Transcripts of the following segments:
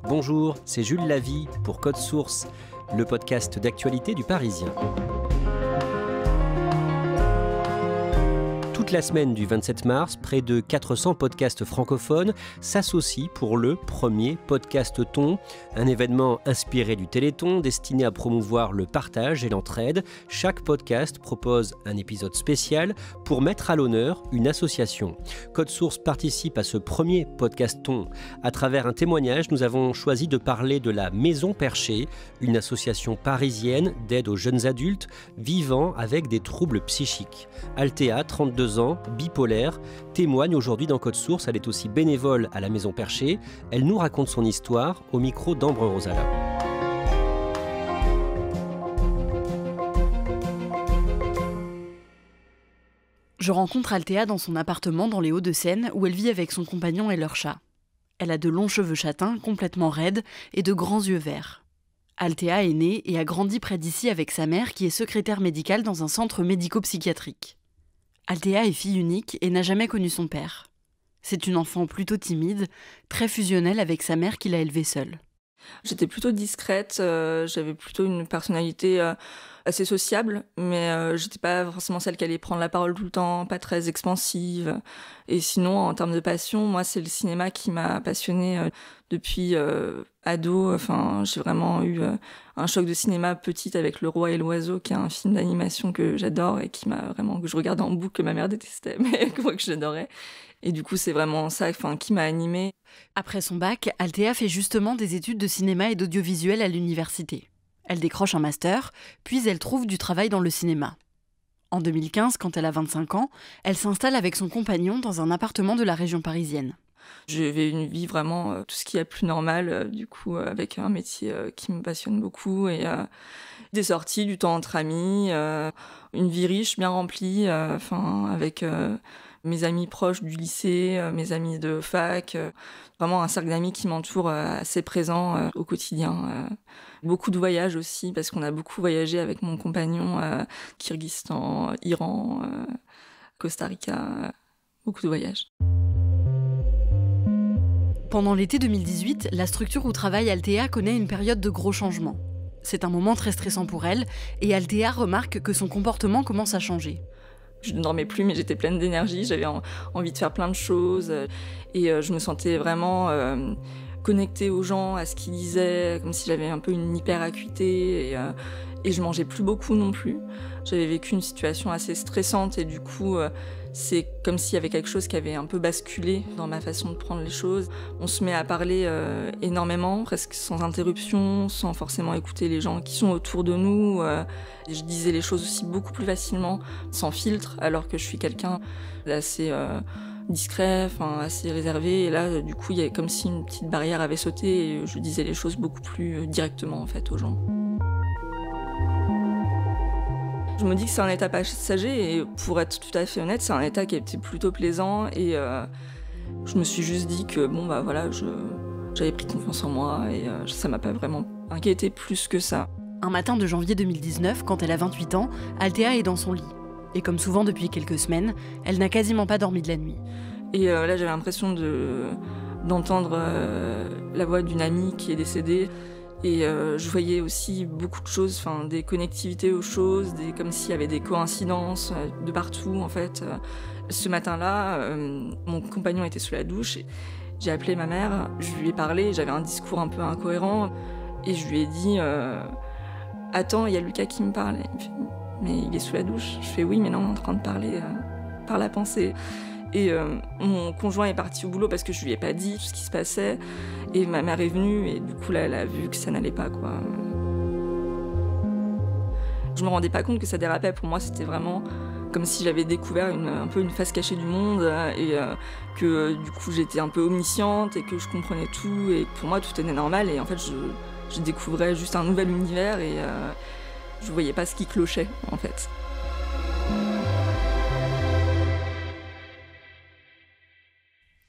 Bonjour, c'est Jules Lavie pour Code Source, le podcast d'actualité du Parisien. Toute la semaine du 27 mars, près de 400 podcasts francophones s'associent pour le premier Podcast-ton, un événement inspiré du Téléthon destiné à promouvoir le partage et l'entraide. Chaque podcast propose un épisode spécial pour mettre à l'honneur une association. Code Source participe à ce premier Podcast-ton. À travers un témoignage, nous avons choisi de parler de la Maison Perchée, une association parisienne d'aide aux jeunes adultes vivant avec des troubles psychiques. Althea, 32 ans, bipolaire, témoigne aujourd'hui dans Code Source. Elle est aussi bénévole à la Maison Perchée. Elle nous raconte son histoire au micro d'Ambre Rosala. Je rencontre Althea dans son appartement dans les Hauts-de-Seine où elle vit avec son compagnon et leur chat. Elle a de longs cheveux châtains, complètement raides, et de grands yeux verts. Althea est née et a grandi près d'ici avec sa mère qui est secrétaire médicale dans un centre médico-psychiatrique. Althea est fille unique et n'a jamais connu son père. C'est une enfant plutôt timide, très fusionnelle avec sa mère qui l'a élevée seule. J'étais plutôt discrète, j'avais plutôt une personnalité assez sociable, mais j'étais pas forcément celle qui allait prendre la parole tout le temps, pas très expansive. Et sinon, en termes de passion, moi, c'est le cinéma qui m'a passionnée depuis ado. Enfin, j'ai vraiment eu un choc de cinéma petite avec Le Roi et l'Oiseau, qui est un film d'animation que j'adore et qui m'a vraiment, que je regardais en boucle, que ma mère détestait, mais que moi que j'adorais. Et du coup, c'est vraiment ça, qui m'a animée. Après son bac, Althea fait justement des études de cinéma et d'audiovisuel à l'université. Elle décroche un master, puis elle trouve du travail dans le cinéma. En 2015, quand elle a 25 ans, elle s'installe avec son compagnon dans un appartement de la région parisienne. J'ai une vie vraiment, tout ce qu'il y a de plus normal, du coup, avec un métier qui me passionne beaucoup et des sorties, du temps entre amis, une vie riche, bien remplie, avec mes amis proches du lycée, mes amis de fac, vraiment un cercle d'amis qui m'entoure assez présent au quotidien. Beaucoup de voyages aussi, parce qu'on a beaucoup voyagé avec mon compagnon, Kyrgyzstan, Iran, Costa Rica, beaucoup de voyages. Pendant l'été 2018, la structure où travaille Althea connaît une période de gros changements. C'est un moment très stressant pour elle, et Althea remarque que son comportement commence à changer. Je ne dormais plus, mais j'étais pleine d'énergie, j'avais envie de faire plein de choses, et je me sentais vraiment connectée aux gens, à ce qu'ils disaient, comme si j'avais un peu une hyper-acuité, et je mangeais plus beaucoup non plus. J'avais vécu une situation assez stressante, et du coup, c'est comme s'il y avait quelque chose qui avait un peu basculé dans ma façon de prendre les choses. On se met à parler énormément, presque sans interruption, sans forcément écouter les gens qui sont autour de nous. Je disais les choses aussi beaucoup plus facilement, sans filtre, alors que je suis quelqu'un d'assez discret, assez réservé. Et là, du coup, il y a comme si une petite barrière avait sauté et je disais les choses beaucoup plus directement en fait aux gens. Je me dis que c'est un état passager et pour être tout à fait honnête, c'est un état qui était plutôt plaisant et je me suis juste dit que j'avais pris confiance en moi et ça m'a pas vraiment inquiété plus que ça. Un matin de janvier 2019, quand elle a 28 ans, Althea est dans son lit. Et comme souvent depuis quelques semaines, elle n'a quasiment pas dormi de la nuit. Et là, j'avais l'impression d'entendre la voix d'une amie qui est décédée. Et je voyais aussi beaucoup de choses, des connectivités aux choses, comme s'il y avait des coïncidences de partout en fait. Ce matin-là, mon compagnon était sous la douche. Et j'ai appelé ma mère, je lui ai parlé, j'avais un discours un peu incohérent. Et je lui ai dit « Attends, il y a Lucas qui me parle. » Il me fait « Mais il est sous la douche ?» Je fais « Oui, mais non, on est en train de parler par la pensée. » Et mon conjoint est parti au boulot parce que je lui ai pas dit tout ce qui se passait. Et ma mère est venue et du coup là, elle a vu que ça n'allait pas, quoi. Je me rendais pas compte que ça dérapait. Pour moi, c'était vraiment comme si j'avais découvert un peu une face cachée du monde et que du coup j'étais un peu omnisciente et que je comprenais tout et pour moi tout était normal et en fait je découvrais juste un nouvel univers et je voyais pas ce qui clochait en fait.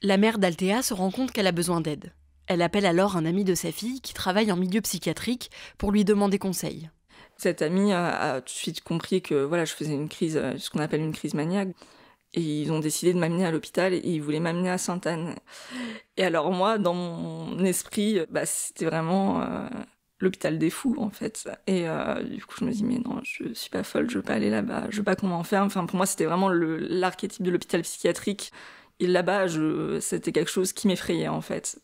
La mère d'Althea se rend compte qu'elle a besoin d'aide. Elle appelle alors un ami de sa fille qui travaille en milieu psychiatrique pour lui demander conseil. Cette amie a tout de suite compris que je faisais une crise, ce qu'on appelle une crise maniaque. Et ils ont décidé de m'amener à l'hôpital et ils voulaient m'amener à Sainte-Anne. Et alors moi, dans mon esprit, c'était vraiment l'hôpital des fous, en fait. Et du coup, je me dis, mais non, je suis pas folle, je veux pas aller là-bas, je veux pas qu'on m'enferme. Enfin, pour moi, c'était vraiment l'archétype de l'hôpital psychiatrique. Et là-bas, c'était quelque chose qui m'effrayait, en fait.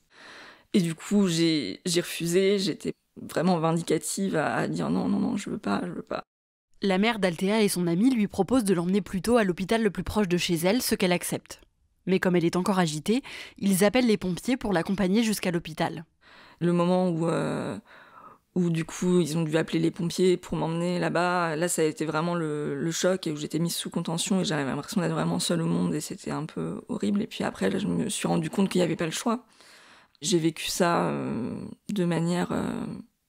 Et du coup, j'ai refusé, j'étais vraiment vindicative à dire non, je veux pas. La mère d'Althea et son amie lui proposent de l'emmener plutôt à l'hôpital le plus proche de chez elle, ce qu'elle accepte. Mais comme elle est encore agitée, ils appellent les pompiers pour l'accompagner jusqu'à l'hôpital. Le moment où du coup ils ont dû appeler les pompiers pour m'emmener là-bas, là ça a été vraiment le choc et où j'étais mise sous contention et j'avais l'impression d'être vraiment seule au monde et c'était un peu horrible. Et puis après, là, je me suis rendu compte qu'il n'y avait pas le choix. J'ai vécu ça de manière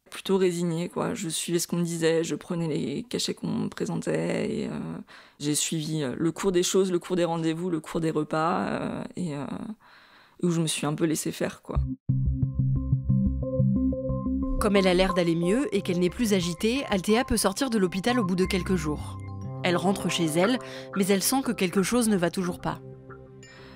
plutôt résignée, quoi. Je suivais ce qu'on me disait, je prenais les cachets qu'on me présentait et j'ai suivi le cours des choses, le cours des rendez-vous, le cours des repas et où je me suis un peu laissée faire, quoi. Comme elle a l'air d'aller mieux et qu'elle n'est plus agitée, Althea peut sortir de l'hôpital au bout de quelques jours. Elle rentre chez elle, mais elle sent que quelque chose ne va toujours pas.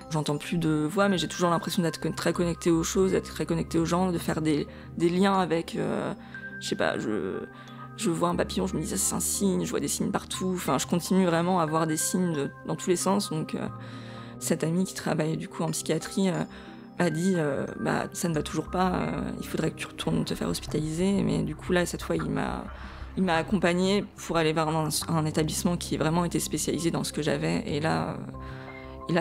J'entends plus de voix, mais j'ai toujours l'impression d'être très connectée aux choses, d'être très connectée aux gens, de faire des liens avec... je sais pas, je vois un papillon, je me dis ça c'est un signe, je vois des signes partout. Enfin, je continue vraiment à voir des signes dans tous les sens. Donc, cette amie qui travaille du coup en psychiatrie a dit ça ne va toujours pas, il faudrait que tu retournes te faire hospitaliser. Mais du coup, là, cette fois, il m'a accompagnée pour aller vers un établissement qui vraiment était spécialisé dans ce que j'avais. Et là,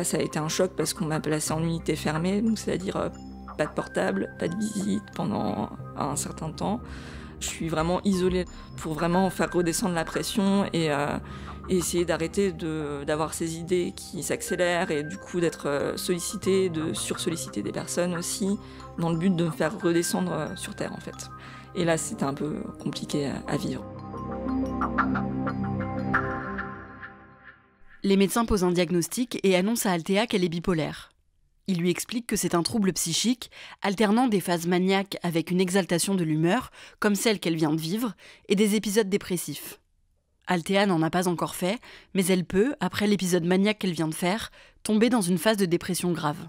ça a été un choc parce qu'on m'a placée en unité fermée, donc c'est-à-dire pas de portable, pas de visite pendant un certain temps. Je suis vraiment isolée pour vraiment faire redescendre la pression et essayer d'arrêter d'avoir ces idées qui s'accélèrent et du coup d'être sollicitée, de sursolliciter des personnes aussi, dans le but de me faire redescendre sur Terre en fait. Et là, c'était un peu compliqué à vivre. Les médecins posent un diagnostic et annoncent à Althea qu'elle est bipolaire. Ils lui expliquent que c'est un trouble psychique, alternant des phases maniaques avec une exaltation de l'humeur, comme celle qu'elle vient de vivre, et des épisodes dépressifs. Althea n'en a pas encore fait, mais elle peut, après l'épisode maniaque qu'elle vient de faire, tomber dans une phase de dépression grave.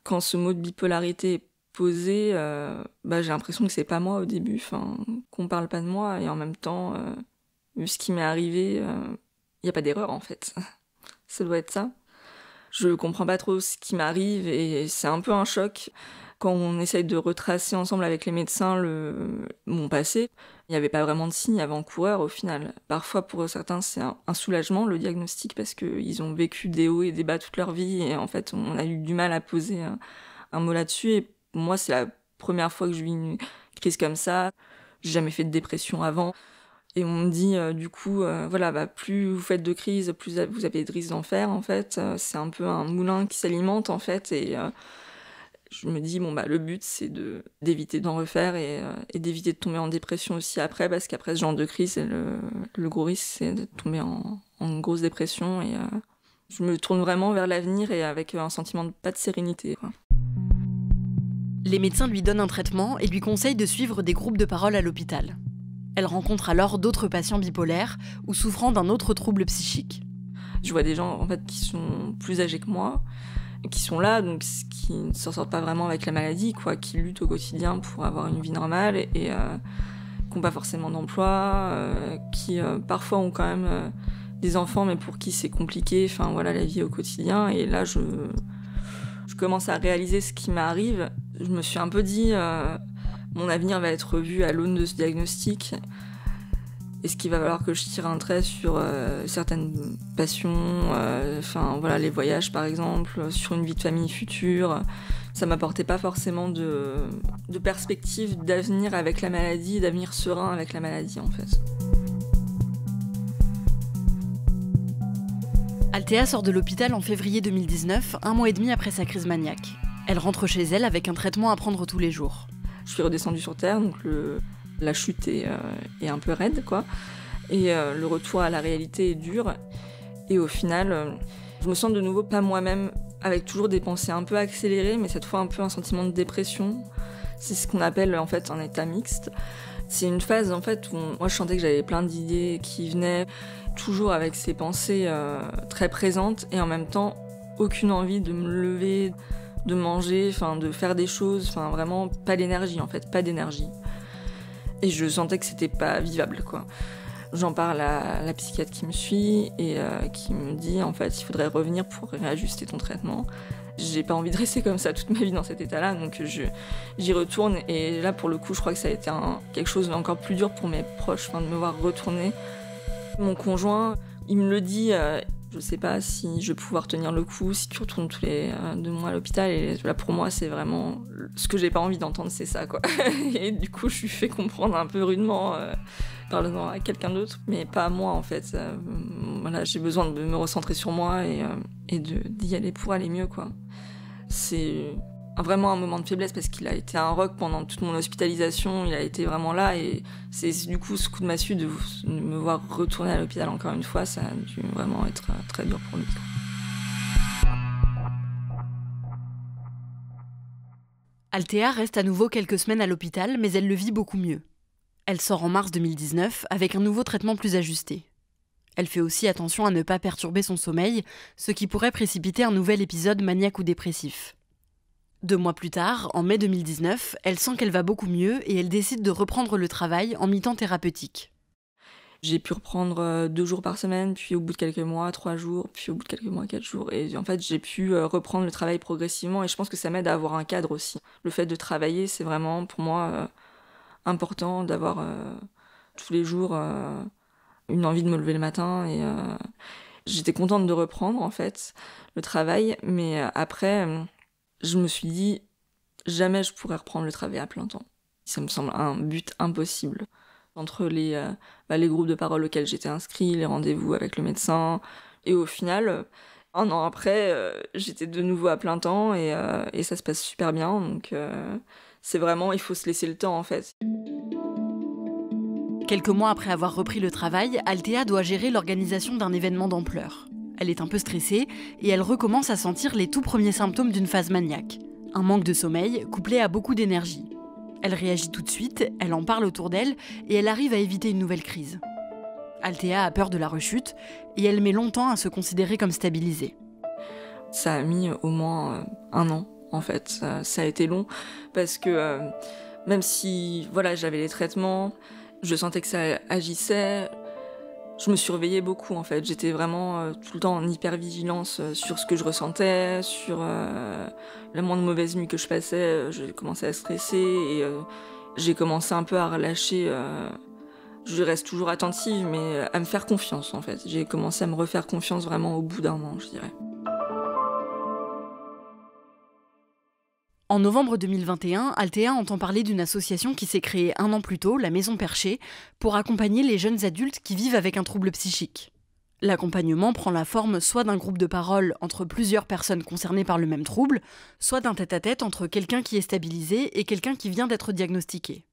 Quand ce mot de bipolarité est posé, j'ai l'impression que c'est pas moi au début, qu'on parle pas de moi, et en même temps, vu ce qui m'est arrivé, il n'y a pas d'erreur en fait. Ça doit être ça. Je comprends pas trop ce qui m'arrive et c'est un peu un choc. Quand on essaye de retracer ensemble avec les médecins mon passé, il n'y avait pas vraiment de signes avant-coureurs au final. Parfois pour certains c'est un soulagement le diagnostic parce qu'ils ont vécu des hauts et des bas toute leur vie et en fait on a eu du mal à poser un mot là-dessus. Et moi c'est la première fois que je vis une crise comme ça. J'ai jamais fait de dépression avant. Et on me dit, du coup, plus vous faites de crises, plus vous avez de risques d'en faire, en fait. C'est un peu un moulin qui s'alimente, en fait. Et je me dis, le but, c'est d'éviter d'en refaire et d'éviter de tomber en dépression aussi après, parce qu'après ce genre de crise, le gros risque, c'est de tomber en grosse dépression. Et je me tourne vraiment vers l'avenir et avec un sentiment pas de sérénité, quoi. Les médecins lui donnent un traitement et lui conseillent de suivre des groupes de parole à l'hôpital. Elle rencontre alors d'autres patients bipolaires ou souffrant d'un autre trouble psychique. Je vois des gens en fait qui sont plus âgés que moi, qui sont là, donc qui ne s'en sortent pas vraiment avec la maladie, quoi, qui luttent au quotidien pour avoir une vie normale et qui n'ont pas forcément d'emploi, qui parfois ont quand même des enfants, mais pour qui c'est compliqué. Enfin voilà, la vie au quotidien. Et là, je commence à réaliser ce qui m'arrive. Je me suis un peu dit. Mon avenir va être revu à l'aune de ce diagnostic. Est-ce qu'il va falloir que je tire un trait sur certaines passions, les voyages par exemple, sur une vie de famille future. Ça m'apportait pas forcément de perspective d'avenir avec la maladie, d'avenir serein avec la maladie en fait. Althea sort de l'hôpital en février 2019, 1 mois et demi après sa crise maniaque. Elle rentre chez elle avec un traitement à prendre tous les jours. Je suis redescendue sur Terre, donc la chute est un peu raide, quoi. Et le retour à la réalité est dur. Et au final, je me sens de nouveau pas moi-même, avec toujours des pensées un peu accélérées, mais cette fois un peu un sentiment de dépression. C'est ce qu'on appelle en fait un état mixte. C'est une phase en fait où moi je sentais que j'avais plein d'idées qui venaient, toujours avec ces pensées très présentes et en même temps aucune envie de me lever, de manger, enfin de faire des choses, enfin vraiment pas d'énergie en fait, pas d'énergie. Et je sentais que c'était pas vivable quoi. J'en parle à la psychiatre qui me suit et qui me dit en fait il faudrait revenir pour réajuster ton traitement. J'ai pas envie de rester comme ça toute ma vie dans cet état-là, donc j'y retourne. Et là, pour le coup, je crois que ça a été quelque chose d'encore plus dur pour mes proches, de me voir retourner. Mon conjoint, il me le dit, je sais pas si je vais pouvoir tenir le coup, si tu retournes tous les 2 mois à l'hôpital. Et là, pour moi, c'est vraiment ce que j'ai pas envie d'entendre, c'est ça, quoi. Et du coup, je suis fait comprendre un peu rudement parlant à quelqu'un d'autre, mais pas à moi, en fait. Voilà, j'ai besoin de me recentrer sur moi et d'y aller pour aller mieux, quoi. C'est vraiment un moment de faiblesse parce qu'il a été un rock pendant toute mon hospitalisation, il a été vraiment là et c'est du coup ce coup de massue de me voir retourner à l'hôpital encore une fois, ça a dû vraiment être très dur pour lui. Althea reste à nouveau quelques semaines à l'hôpital, mais elle le vit beaucoup mieux. Elle sort en mars 2019 avec un nouveau traitement plus ajusté. Elle fait aussi attention à ne pas perturber son sommeil, ce qui pourrait précipiter un nouvel épisode maniaque ou dépressif. 2 mois plus tard, en mai 2019, elle sent qu'elle va beaucoup mieux et elle décide de reprendre le travail en mi-temps thérapeutique. J'ai pu reprendre 2 jours par semaine, puis au bout de quelques mois, 3 jours, puis au bout de quelques mois, 4 jours. Et en fait, j'ai pu reprendre le travail progressivement et je pense que ça m'aide à avoir un cadre aussi. Le fait de travailler, c'est vraiment pour moi important d'avoir tous les jours une envie de me lever le matin. Et j'étais contente de reprendre en fait le travail, mais après, je me suis dit jamais je pourrais reprendre le travail à plein temps. Ça me semble un but impossible. Entre les groupes de parole auxquels j'étais inscrite, les rendez-vous avec le médecin. Et au final, 1 an après, j'étais de nouveau à plein temps et ça se passe super bien. Donc c'est vraiment, il faut se laisser le temps en fait. Quelques mois après avoir repris le travail, Althea doit gérer l'organisation d'un événement d'ampleur. Elle est un peu stressée et elle recommence à sentir les tout premiers symptômes d'une phase maniaque. Un manque de sommeil couplé à beaucoup d'énergie. Elle réagit tout de suite, elle en parle autour d'elle et elle arrive à éviter une nouvelle crise. Althea a peur de la rechute et elle met longtemps à se considérer comme stabilisée. Ça a mis au moins 1 an en fait. Ça a été long parce que même si voilà, j'avais les traitements, je sentais que ça agissait. Je me surveillais beaucoup en fait. J'étais vraiment tout le temps en hypervigilance sur ce que je ressentais, sur la moindre mauvaise nuit que je passais. J'ai commencé à stresser et j'ai commencé un peu à relâcher. Je reste toujours attentive, mais à me faire confiance en fait. J'ai commencé à me refaire confiance vraiment au bout d'1 an, je dirais. En novembre 2021, Althea entend parler d'une association qui s'est créée 1 an plus tôt, la Maison Perchée, pour accompagner les jeunes adultes qui vivent avec un trouble psychique. L'accompagnement prend la forme soit d'un groupe de parole entre plusieurs personnes concernées par le même trouble, soit d'un tête-à-tête entre quelqu'un qui est stabilisé et quelqu'un qui vient d'être diagnostiqué.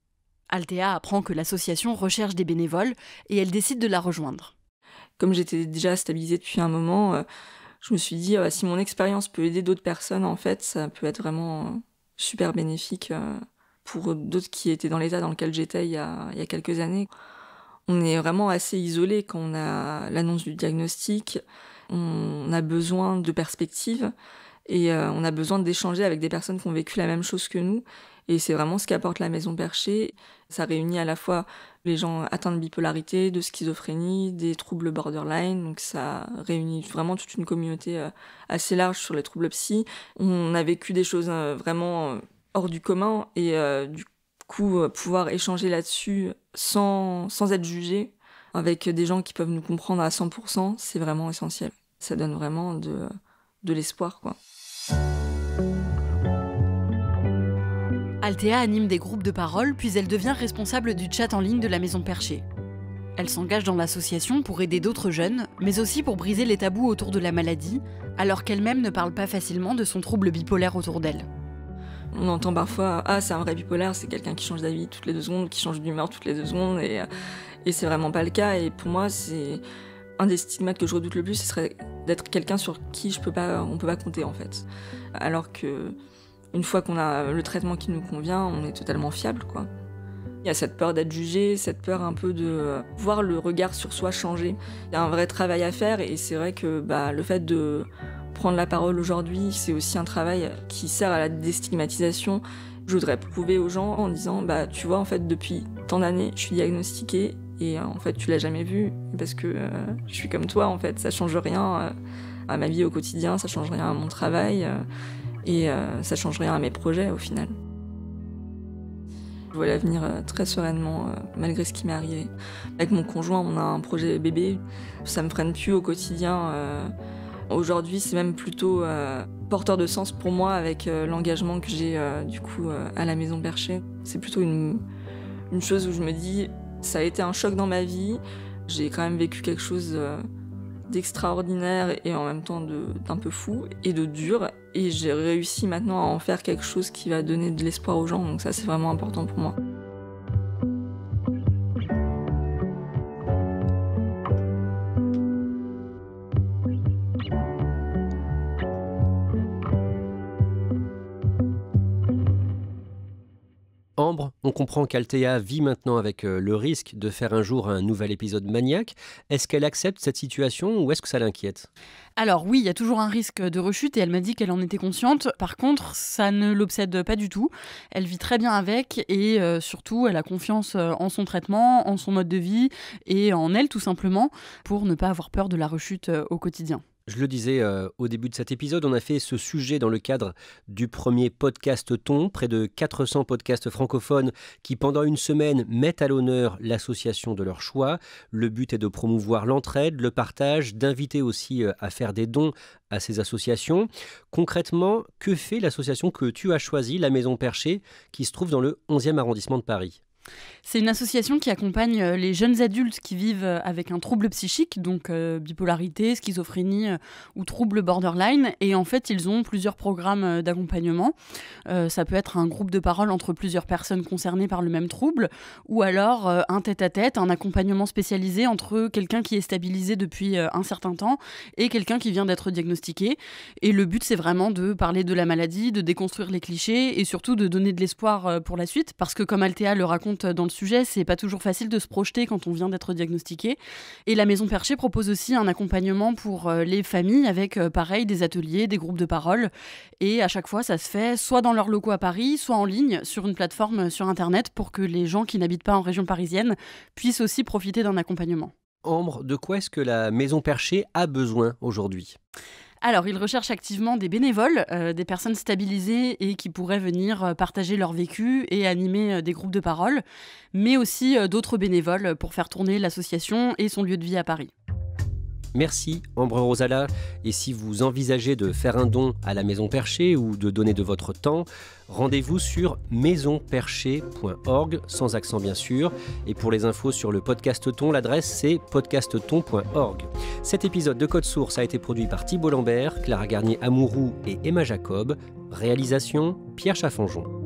Althea apprend que l'association recherche des bénévoles et elle décide de la rejoindre. Comme j'étais déjà stabilisée depuis un moment, je me suis dit si mon expérience peut aider d'autres personnes, en fait, ça peut être vraiment super bénéfique pour d'autres qui étaient dans l'état dans lequel j'étais il y a quelques années. On est vraiment assez isolé quand on a l'annonce du diagnostic. On a besoin de perspectives et on a besoin d'échanger avec des personnes qui ont vécu la même chose que nous. Et c'est vraiment ce qu'apporte la Maison Perchée. Ça réunit à la fois les gens atteints de bipolarité, de schizophrénie, des troubles borderline. Donc ça réunit vraiment toute une communauté assez large sur les troubles psy. On a vécu des choses vraiment hors du commun et du coup pouvoir échanger là-dessus sans être jugé avec des gens qui peuvent nous comprendre à 100%, c'est vraiment essentiel. Ça donne vraiment de l'espoir, quoi. Althea anime des groupes de parole, puis elle devient responsable du chat en ligne de la Maison Perchée. Elle s'engage dans l'association pour aider d'autres jeunes, mais aussi pour briser les tabous autour de la maladie, alors qu'elle-même ne parle pas facilement de son trouble bipolaire autour d'elle. On entend parfois « Ah, c'est un vrai bipolaire, c'est quelqu'un qui change d'avis toutes les 2 secondes, qui change d'humeur toutes les 2 secondes. » Et c'est vraiment pas le cas. Et pour moi, c'est un des stigmates que je redoute le plus, ce serait d'être quelqu'un sur qui on peut pas compter, en fait. Alors que une fois qu'on a le traitement qui nous convient, on est totalement fiable, quoi. Il y a cette peur d'être jugé, cette peur un peu de voir le regard sur soi changer. Il y a un vrai travail à faire et c'est vrai que le fait de prendre la parole aujourd'hui, c'est aussi un travail qui sert à la déstigmatisation. Je voudrais prouver aux gens en disant tu vois, en fait, depuis tant d'années, je suis diagnostiquée et en fait, tu l'as jamais vu parce que je suis comme toi, en fait, ça change rien à ma vie au quotidien, ça change rien à mon travail et ça change rien à mes projets au final. Je vois l'avenir très sereinement, malgré ce qui m'est arrivé. Avec mon conjoint, on a un projet bébé. Ça me freine plus au quotidien. Aujourd'hui, c'est même plutôt porteur de sens pour moi avec l'engagement que j'ai à la Maison Perchée. C'est plutôt une chose où je me dis, ça a été un choc dans ma vie. J'ai quand même vécu quelque chose d'extraordinaire et en même temps d'un peu fou et de dur. Et j'ai réussi maintenant à en faire quelque chose qui va donner de l'espoir aux gens. Donc ça, c'est vraiment important pour moi. Ambre, on comprend qu'Althea vit maintenant avec le risque de faire un jour un nouvel épisode maniaque. Est-ce qu'elle accepte cette situation ou est-ce que ça l'inquiète ? Alors oui, il y a toujours un risque de rechute et elle m'a dit qu'elle en était consciente. Par contre, ça ne l'obsède pas du tout. Elle vit très bien avec et surtout, elle a confiance en son traitement, en son mode de vie et en elle tout simplement pour ne pas avoir peur de la rechute au quotidien. Je le disais au début de cet épisode, on a fait ce sujet dans le cadre du premier podcast Ton, près de 400 podcasts francophones qui pendant une semaine mettent à l'honneur l'association de leur choix. Le but est de promouvoir l'entraide, le partage, d'inviter aussi à faire des dons à ces associations. Concrètement, que fait l'association que tu as choisie, la Maison Perchée, qui se trouve dans le 11e arrondissement de Paris ? C'est une association qui accompagne les jeunes adultes qui vivent avec un trouble psychique, donc bipolarité, schizophrénie ou trouble borderline. Et en fait, ils ont plusieurs programmes d'accompagnement. Ça peut être un groupe de parole entre plusieurs personnes concernées par le même trouble, ou alors un tête-à-tête, un accompagnement spécialisé entre quelqu'un qui est stabilisé depuis un certain temps et quelqu'un qui vient d'être diagnostiqué. Et le but, c'est vraiment de parler de la maladie, de déconstruire les clichés et surtout de donner de l'espoir pour la suite. Parce que comme Althea le raconte dans le sujet, c'est pas toujours facile de se projeter quand on vient d'être diagnostiqué. Et la Maison Perchée propose aussi un accompagnement pour les familles avec, pareil, des ateliers, des groupes de parole. Et à chaque fois, ça se fait soit dans leurs locaux à Paris, soit en ligne, sur une plateforme sur Internet pour que les gens qui n'habitent pas en région parisienne puissent aussi profiter d'un accompagnement. Ambre, de quoi est-ce que la Maison Perchée a besoin aujourd'hui ? Alors, ils recherchent activement des bénévoles, des personnes stabilisées et qui pourraient venir partager leur vécu et animer des groupes de parole, mais aussi d'autres bénévoles pour faire tourner l'association et son lieu de vie à Paris. Merci Ambre Rosala, et si vous envisagez de faire un don à la Maison Perchée ou de donner de votre temps, rendez-vous sur maisonperchée.org, sans accent bien sûr, et pour les infos sur le podcast Ton, l'adresse c'est podcastton.org. Cet épisode de Code Source a été produit par Thibault Lambert, Clara Garnier-Amouroux et Emma Jacob, réalisation Pierre Chaffanjon.